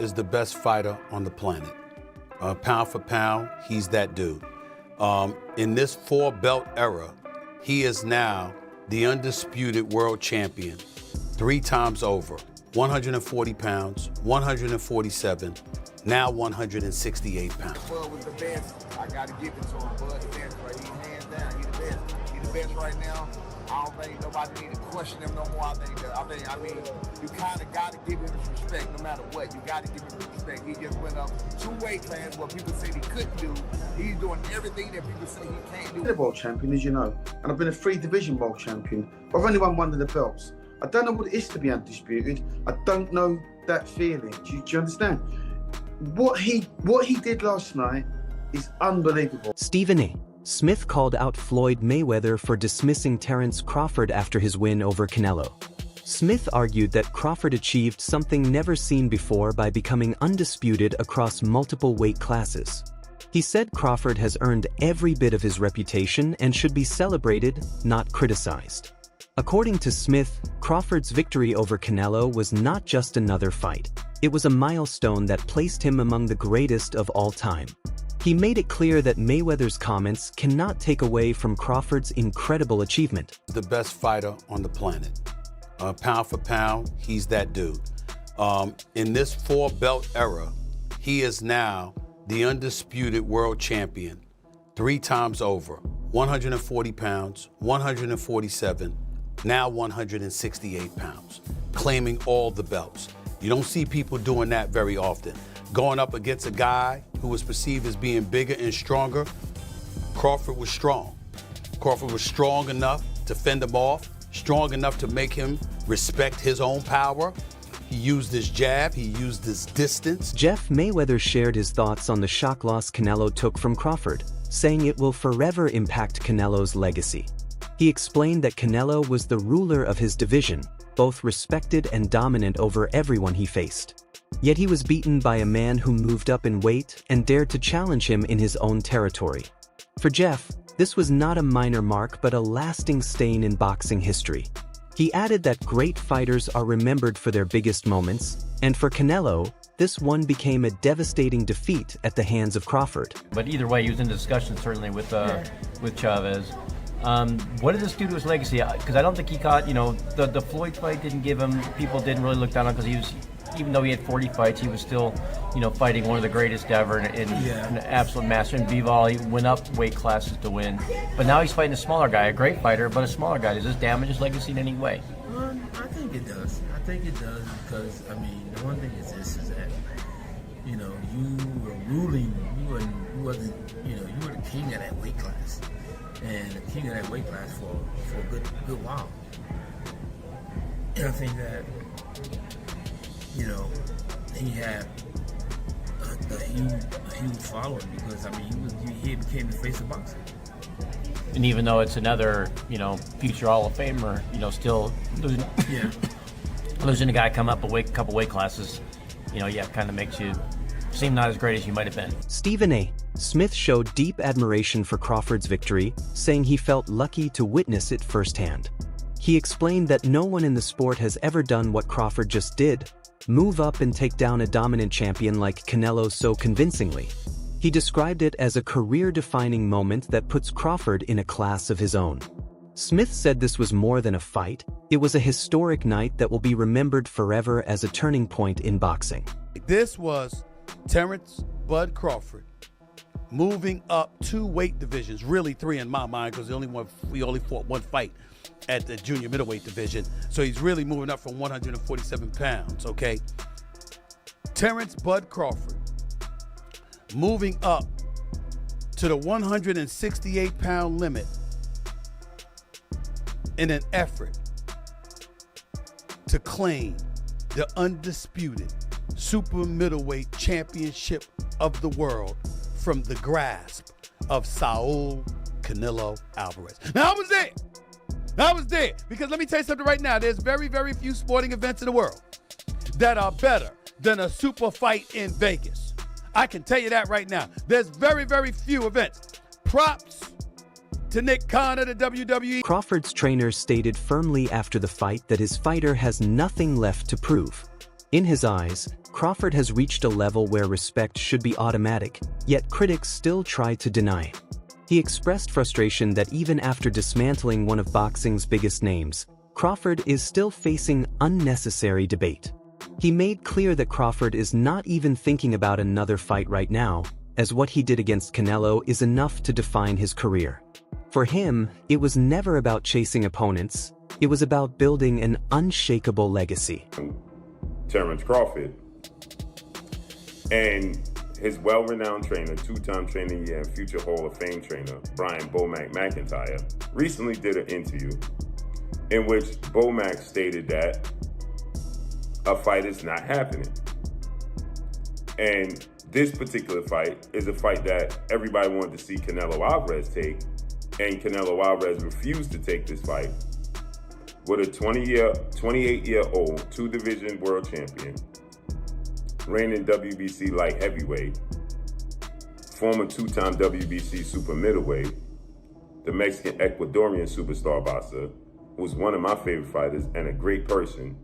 is the best fighter on the planet. Pound for pound, he's that dude. In this four-belt era, he is now the undisputed world champion 3 times over. 140 pounds, 147, now 168 pounds. Bud was the best. I got to give it to him. Bud the best, right? He's hands down. He's the best. He's the best right now. I don't think nobody need to question him no more. I mean, you kind of got to give him his respect no matter what. You got to give him respect. He just went up 2 weight classes what people said he couldn't do. He's doing everything that people say he can't do. I've been a world champion, as you know, and I've been a 3-division world champion. But I've only won 1 of the belts. I don't know what it is to be undisputed. I don't know that feeling. Do you understand? What he did last night is unbelievable. Stephen A. Smith called out Floyd Mayweather for dismissing Terence Crawford after his win over Canelo. Smith argued that Crawford achieved something never seen before by becoming undisputed across multiple weight classes. He said Crawford has earned every bit of his reputation and should be celebrated, not criticized. According to Smith, Crawford's victory over Canelo was not just another fight. It was a milestone that placed him among the greatest of all time. He made it clear that Mayweather's comments cannot take away from Crawford's incredible achievement. The best fighter on the planet. Pound for pound, he's that dude. In this four-belt era, he is now the undisputed world champion 3 times over. 140 pounds, 147, now 168 pounds, claiming all the belts. You don't see people doing that very often. Going up against a guy who was perceived as being bigger and stronger, Crawford was strong. Crawford was strong enough to fend him off, strong enough to make him respect his own power. He used his jab, he used his distance. Jeff Mayweather shared his thoughts on the shock loss Canelo took from Crawford, saying it will forever impact Canelo's legacy. He explained that Canelo was the ruler of his division, both respected and dominant over everyone he faced. Yet he was beaten by a man who moved up in weight and dared to challenge him in his own territory. For Jeff, this was not a minor mark but a lasting stain in boxing history. He added that great fighters are remembered for their biggest moments, and for Canelo, this one became a devastating defeat at the hands of Crawford. But either way, he was in discussion certainly with Chavez. What did this do to his legacy? Because I don't think he caught, the Floyd fight didn't give him, people didn't really look down on because he was, even though he had 40 fights, he was still, fighting one of the greatest ever and an absolute master. And Bivol, he went up weight classes to win. But now he's fighting a smaller guy, a great fighter, but a smaller guy. Does this damage his legacy in any way? I think it does. I think it does because, the one thing is this, is that, you were ruling, you were the king of that weight class. And the king of that weight class for a good while. And I think that, he had a huge following because, he became the face of boxing. And even though it's another, future Hall of Famer, still losing, losing a guy come up a couple weight classes, kind of makes you seem not as great as you might have been. Stephen A. Smith showed deep admiration for Crawford's victory, saying he felt lucky to witness it firsthand. He explained that no one in the sport has ever done what Crawford just did, move up and take down a dominant champion like Canelo so convincingly. He described it as a career-defining moment that puts Crawford in a class of his own. Smith said this was more than a fight, it was a historic night that will be remembered forever as a turning point in boxing. This was Terence "Bud" Crawford moving up 2 weight divisions, really 3 in my mind, because we only fought 1 fight at the junior middleweight division. So he's really moving up from 147 pounds, okay? Terence "Bud" Crawford moving up to the 168-pound limit in an effort to claim the undisputed super middleweight championship of the world from the grasp of Saul Canelo Alvarez. Now, I was there because let me tell you something right now. There's very, very few sporting events in the world that are better than a super fight in Vegas. I can tell you that right now. There's very, very few events. Props to Nick Khan of the WWE. Crawford's trainer stated firmly after the fight that his fighter has nothing left to prove. In his eyes, Crawford has reached a level where respect should be automatic, yet critics still try to deny. He expressed frustration that even after dismantling one of boxing's biggest names, Crawford is still facing unnecessary debate. He made clear that Crawford is not even thinking about another fight right now, as what he did against Canelo is enough to define his career. For him, it was never about chasing opponents, it was about building an unshakable legacy. Terence Crawford and his well-renowned trainer, two-time trainer of the year and future Hall of Fame trainer, Brian Bomac McIntyre, recently did an interview in which Bomac stated that a fight is not happening. And this particular fight is a fight that everybody wanted to see Canelo Alvarez take, and Canelo Alvarez refused to take this fight with a 28-year-old two-division world champion, reigning WBC light heavyweight, former two-time WBC super middleweight, the Mexican Ecuadorian superstar boxer, who's one of my favorite fighters and a great person,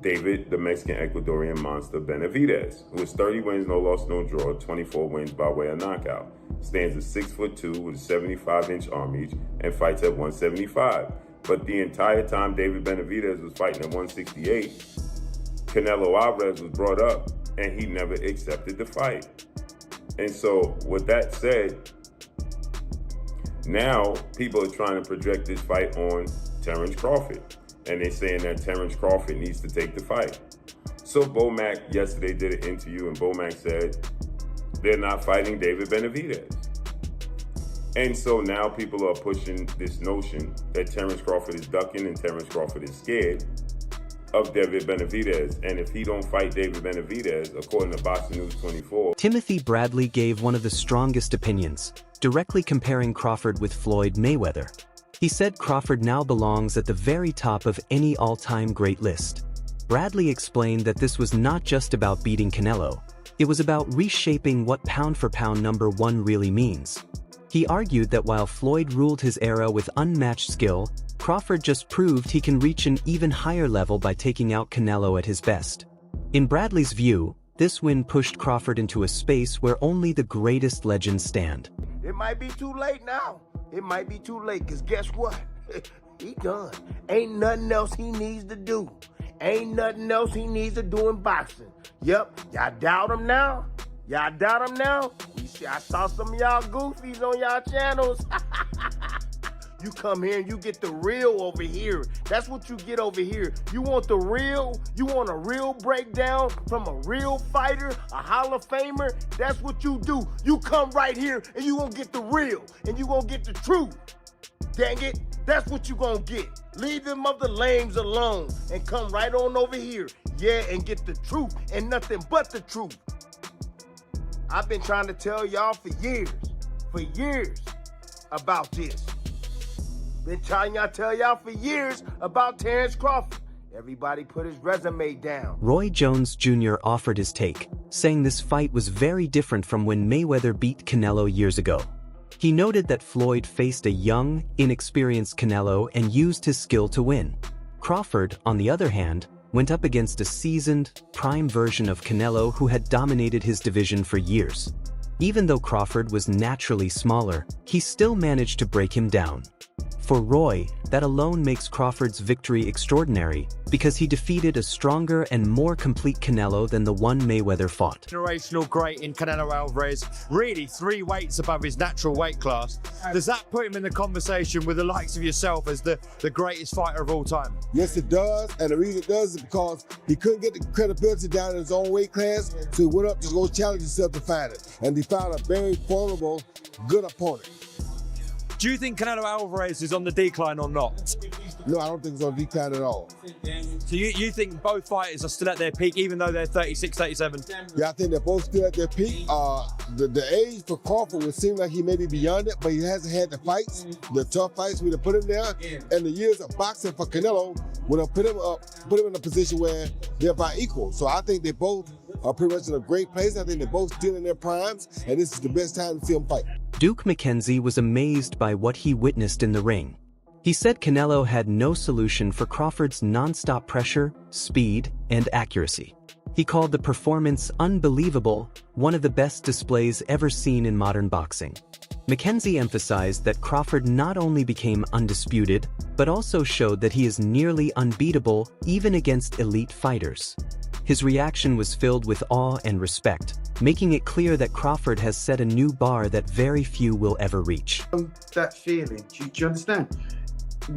David, the Mexican Ecuadorian monster Benavidez, who has 30 wins, no loss, no draw, 24 wins by way of knockout, stands at 6'2" with a 75-inch arm reach, and fights at 175. But the entire time David Benavidez was fighting at 168, Canelo Alvarez was brought up, and he never accepted the fight. And so, with that said, now people are trying to project this fight on Terence Crawford, and they're saying that Terence Crawford needs to take the fight. So Bomac yesterday did an interview, and Bomac said they're not fighting David Benavidez. And so now people are pushing this notion that Terence Crawford is ducking and Terence Crawford is scared of David Benavidez. And if he don't fight David Benavidez, according to Boxing News 24... Timothy Bradley gave one of the strongest opinions, directly comparing Crawford with Floyd Mayweather. He said Crawford now belongs at the very top of any all-time great list. Bradley explained that this was not just about beating Canelo, it was about reshaping what pound-for-pound number one really means. He argued that while Floyd ruled his era with unmatched skill, Crawford just proved he can reach an even higher level by taking out Canelo at his best. In Bradley's view, this win pushed Crawford into a space where only the greatest legends stand. It might be too late now. It might be too late, because guess what? He done. Ain't nothing else he needs to do. Ain't nothing else he needs to do in boxing. Yep, y'all doubt him now? Y'all doubt him now? I saw some of y'all goofies on y'all channels. You come here and you get the real over here. That's what you get over here. You want the real? You want a real breakdown from a real fighter, a Hall of Famer? That's what you do. You come right here and you gonna get the real and you gonna get the truth. Dang it, that's what you gonna get. Leave them other lames alone and come right on over here. Yeah, and get the truth and nothing but the truth. I've been trying to tell y'all for years about this. Been trying to tell y'all for years about Terence Crawford. Everybody put his resume down. Roy Jones Jr. offered his take, saying this fight was very different from when Mayweather beat Canelo years ago. He noted that Floyd faced a young, inexperienced Canelo and used his skill to win. Crawford, on the other hand, went up against a seasoned, prime version of Canelo who had dominated his division for years. Even though Crawford was naturally smaller, he still managed to break him down. For Roy, that alone makes Crawford's victory extraordinary, because he defeated a stronger and more complete Canelo than the one Mayweather fought. Generational great in Canelo Alvarez, really 3 weights above his natural weight class. Does that put him in the conversation with the likes of yourself as the greatest fighter of all time? Yes, it does, and the reason it does is because he couldn't get the credibility down in his own weight class, so he went up to go challenge himself to find it, and he found a very formidable, good opponent. Do you think Canelo Alvarez is on the decline or not? No, I don't think it's on decline at all. So you think both fighters are still at their peak, even though they're 36, 37? Yeah, I think they're both still at their peak. The age for Crawford would seem like he may be beyond it, but he hasn't had the fights, the tough fights we have put him there. And the years of boxing for Canelo would have put him in a position where they're about equal. So I think they both are pretty much in a great place. I think they're both still in their primes, and this is the best time to see them fight. Duke McKenzie was amazed by what he witnessed in the ring. He said Canelo had no solution for Crawford's non-stop pressure, speed, and accuracy. He called the performance unbelievable, one of the best displays ever seen in modern boxing. McKenzie emphasized that Crawford not only became undisputed, but also showed that he is nearly unbeatable even against elite fighters. His reaction was filled with awe and respect, making it clear that Crawford has set a new bar that very few will ever reach. That feeling, do you understand?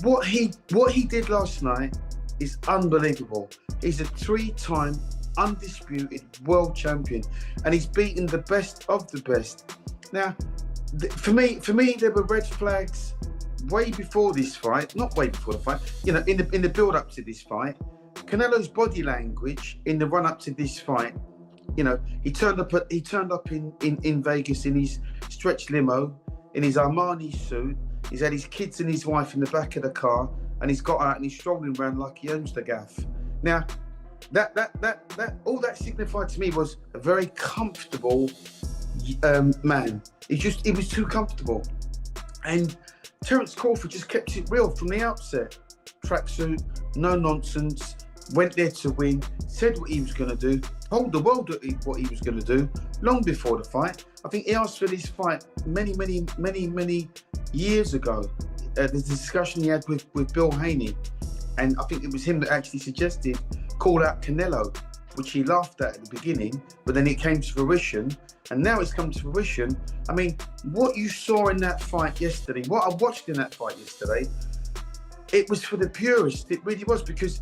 What he did last night is unbelievable. He's a 3-time undisputed world champion, and he's beaten the best of the best. Now, for me, there were red flags way before this fight. Not way before the fight. You know, in the build-up to this fight, Canelo's body language in the run-up to this fight. You know, he turned up in Vegas in his stretch limo, in his Armani suit. He's had his kids and his wife in the back of the car, and he's got out and he's strolling around like he owns the gaff. Now, that all that signified to me was a very comfortable man. He was too comfortable. And Terence Crawford just kept it real from the outset. Tracksuit, no nonsense, went there to win, said what he was going to do, told the world what he was going to do long before the fight. I think he asked for this fight many years ago. There's a discussion he had with Bill Haney, and I think it was him that actually suggested call out Canelo, which he laughed at the beginning, but then it came to fruition, and now it's come to fruition. I mean, what you saw in that fight yesterday, what I watched in that fight yesterday, it was for the purists. It really was, because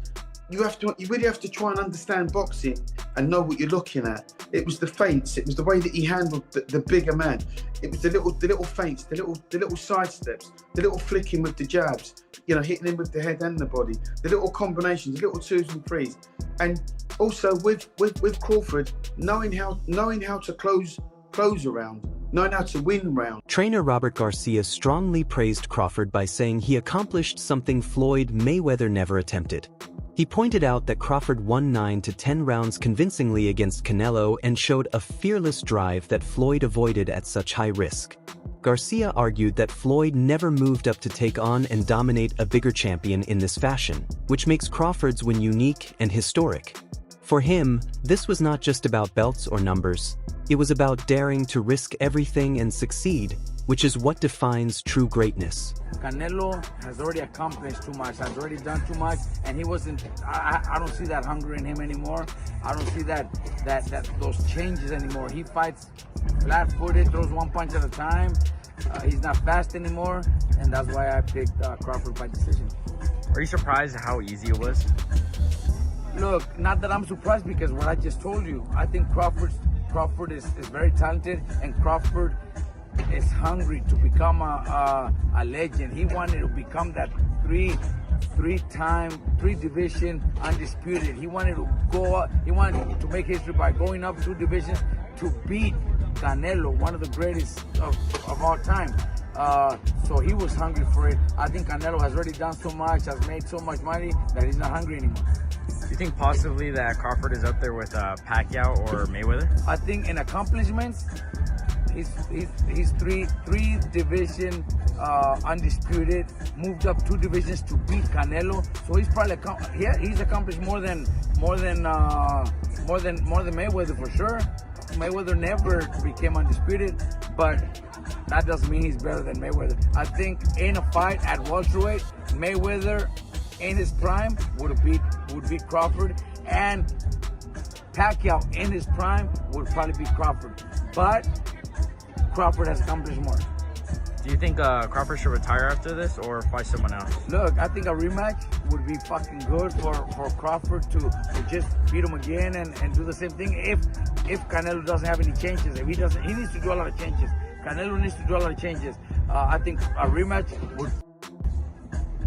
you really have to try and understand boxing and know what you're looking at. It was the feints. It was the way that he handled the bigger man. It was the little feints, the little side steps, the little flicking with the jabs, you know, hitting him with the head and the body, the little combinations, the little 2s and 3s, and also with Crawford knowing how to close around, knowing how to win round. Trainer Robert Garcia strongly praised Crawford by saying he accomplished something Floyd Mayweather never attempted. He pointed out that Crawford won 9 to 10 rounds convincingly against Canelo and showed a fearless drive that Floyd avoided at such high risk. Garcia argued that Floyd never moved up to take on and dominate a bigger champion in this fashion, which makes Crawford's win unique and historic. For him, this was not just about belts or numbers. It was about daring to risk everything and succeed, which is what defines true greatness. Canelo has already accomplished too much, has already done too much, and he wasn't. I don't see that hunger in him anymore. I don't see those changes anymore. He fights flat-footed, throws one punch at a time. He's not fast anymore, and that's why I picked Crawford by decision. Are you surprised at how easy it was? Look, not that I'm surprised, because what I just told you, I think Crawford is very talented, and Crawford is hungry to become a legend. He wanted to become that three-time, 3-division undisputed. He wanted to go up, he wanted to make history by going up 2 divisions to beat Canelo, one of the greatest of all time. So he was hungry for it. I think Canelo has already done so much, has made so much money, that he's not hungry anymore. Do you think possibly that Crawford is up there with Pacquiao or Mayweather? I think in accomplishments, he's 3-division undisputed, moved up 2 divisions to beat Canelo. So he's probably he's accomplished more than Mayweather for sure. Mayweather never became undisputed, but that doesn't mean he's better than Mayweather. I think in a fight at welterweight, Mayweather in his prime would beat Crawford, and Pacquiao in his prime would probably beat Crawford. But Crawford has accomplished more. Do you think Crawford should retire after this or fight someone else? Look, I think a rematch would be fucking good for Crawford to just beat him again and do the same thing if Canelo doesn't have any changes. If he doesn't, he needs to do a lot of changes. Canelo needs to do a lot of changes. I think a rematch would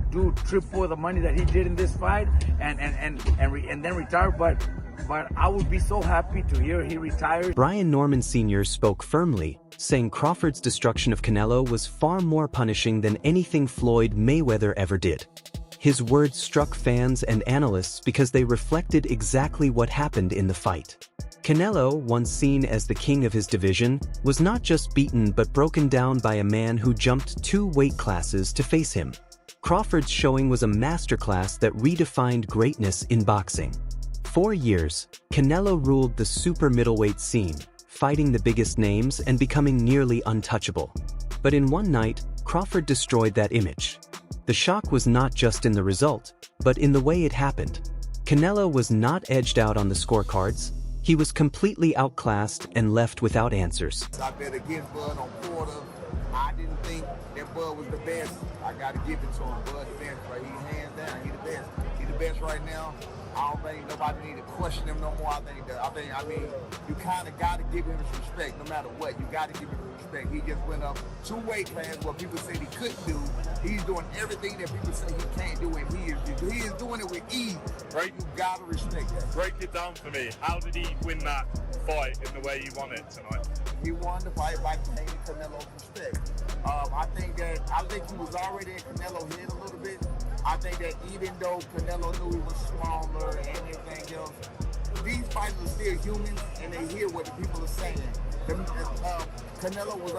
do triple the money that he did in this fight and then retire. But I would be so happy to hear he retired. Brian Norman Sr. spoke firmly, saying Crawford's destruction of Canelo was far more punishing than anything Floyd Mayweather ever did. His words struck fans and analysts because they reflected exactly what happened in the fight. Canelo, once seen as the king of his division, was not just beaten but broken down by a man who jumped 2 weight classes to face him. Crawford's showing was a masterclass that redefined greatness in boxing. 4 years, Canelo ruled the super middleweight scene, fighting the biggest names and becoming nearly untouchable. But in one night, Crawford destroyed that image. The shock was not just in the result, but in the way it happened. Canelo was not edged out on the scorecards. He was completely outclassed and left without answers. I bet against Bud on Porter. I didn't think that Bud was the best. I got to give it to him. Bud the best, right? He's hands down. He's the best. He's the best right now. I don't think nobody need to question him no more. I mean, you kind of got to give him his respect no matter what. You got to give him his respect. He just went up 2 weight classes what people said he couldn't do. He's doing everything that people say he can't do, and he is doing it with ease. Right? You got to respect that. Break it down for me. How did he win that fight in the way he won it tonight? He won the fight by paying Canelo's respect. I think he was already in Canelo's head a little bit. I think that even though Canelo knew he was smaller and everything else, these fighters are still human and they hear what the people are saying. Canelo was,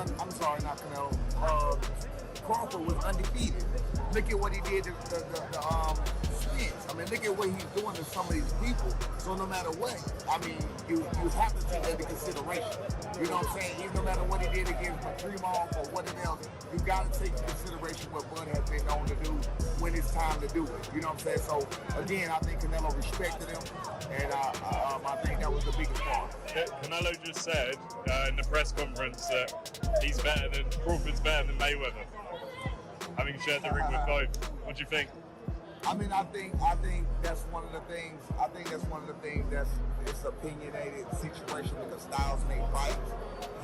Crawford was undefeated. Look at what he did to the Spence. I mean, look at what he's doing to some of these people. So no matter what, I mean, you have to take that into consideration. You know what I'm saying? Even no matter what he did against Primo or whatever else, you got to take into consideration what Bud has been known to do when it's time to do it. You know what I'm saying? So again, I think Canelo respected him, and I think that was the biggest part. Canelo just said in the press conference that Crawford's better than Mayweather, having shared the ring with both. What do you think? I mean, I think that's one of the things. I think that's one of the things that's it's opinionated situation with the styles they fight.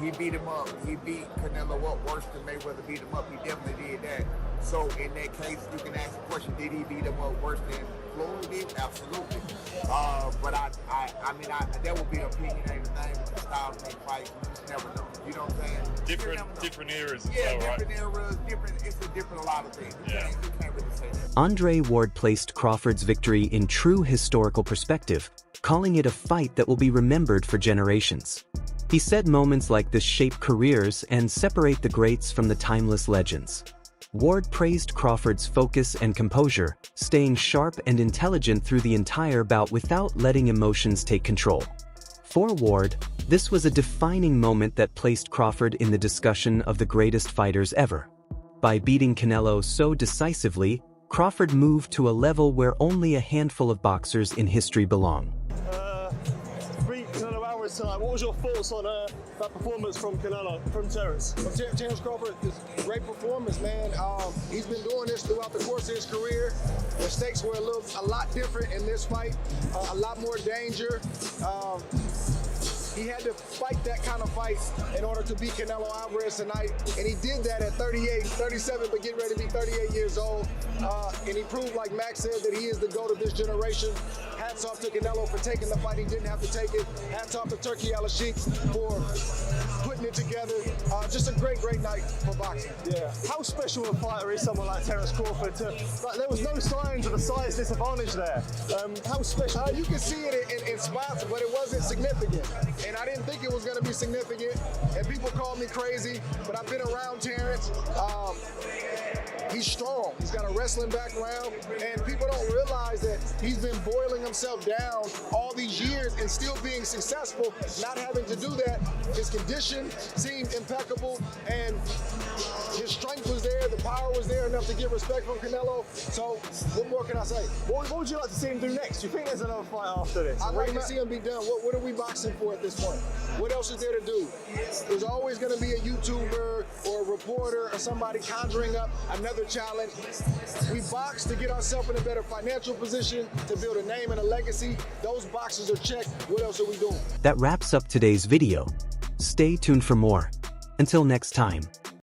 He beat him up. He beat Canelo up worse than Mayweather beat him up. He definitely did that. So in that case, you can ask the question: did he beat him up worse than Floyd did? Absolutely. But I mean, that would be an opinionated thing with the styles they fight. You just never know. You know what I'm saying? Different eras as yeah, well, different right? eras, it's a different a lot of things. You can't really say that. Andre Ward placed Crawford's victory in true historical perspective, calling it a fight that will be remembered for generations. He said moments like this shape careers and separate the greats from the timeless legends. Ward praised Crawford's focus and composure, staying sharp and intelligent through the entire bout without letting emotions take control. For Ward, this was a defining moment that placed Crawford in the discussion of the greatest fighters ever. By beating Canelo so decisively, Crawford moved to a level where only a handful of boxers in history belong. Canelo Alvarez tonight. What was your thoughts on that performance from Terence? Terence Crawford, great performance, man. He's been doing this throughout the course of his career. The stakes were a lot different in this fight, a lot more danger. He had to fight that kind of fight in order to beat Canelo Alvarez tonight, and he did that at 37, but getting ready to be 38 years old. And he proved, like Max said, that he is the GOAT of this generation. Hats off to Canelo for taking the fight. He didn't have to take it. Hats off to Turkey Al-Sheikh for putting it together. Just a great night for boxing. Yeah. How special a fighter is someone like Terence Crawford? There was no signs of a size disadvantage there. How special? You can see it in spots, but it wasn't significant. And I didn't think it was going to be significant. And people call me crazy, but I've been around Terence. He's strong. He's got a wrestling background, and people don't realize that he's been boiling himself down all these years and still being successful, not having to do that. His condition seemed impeccable, and his strength was there, the power was there enough to get respect from Canelo. So what more can I say? What would you like to see him do next? Do you think there's another fight after this? I'd like to see him be done. What are we boxing for at this point? What else is there to do? There's always going to be a YouTuber or a reporter or somebody conjuring up another challenge. We box to get ourselves in a better financial position, to build a name and a legacy. Those boxes are checked. What else are we doing? That wraps up today's video. Stay tuned for more. Until next time.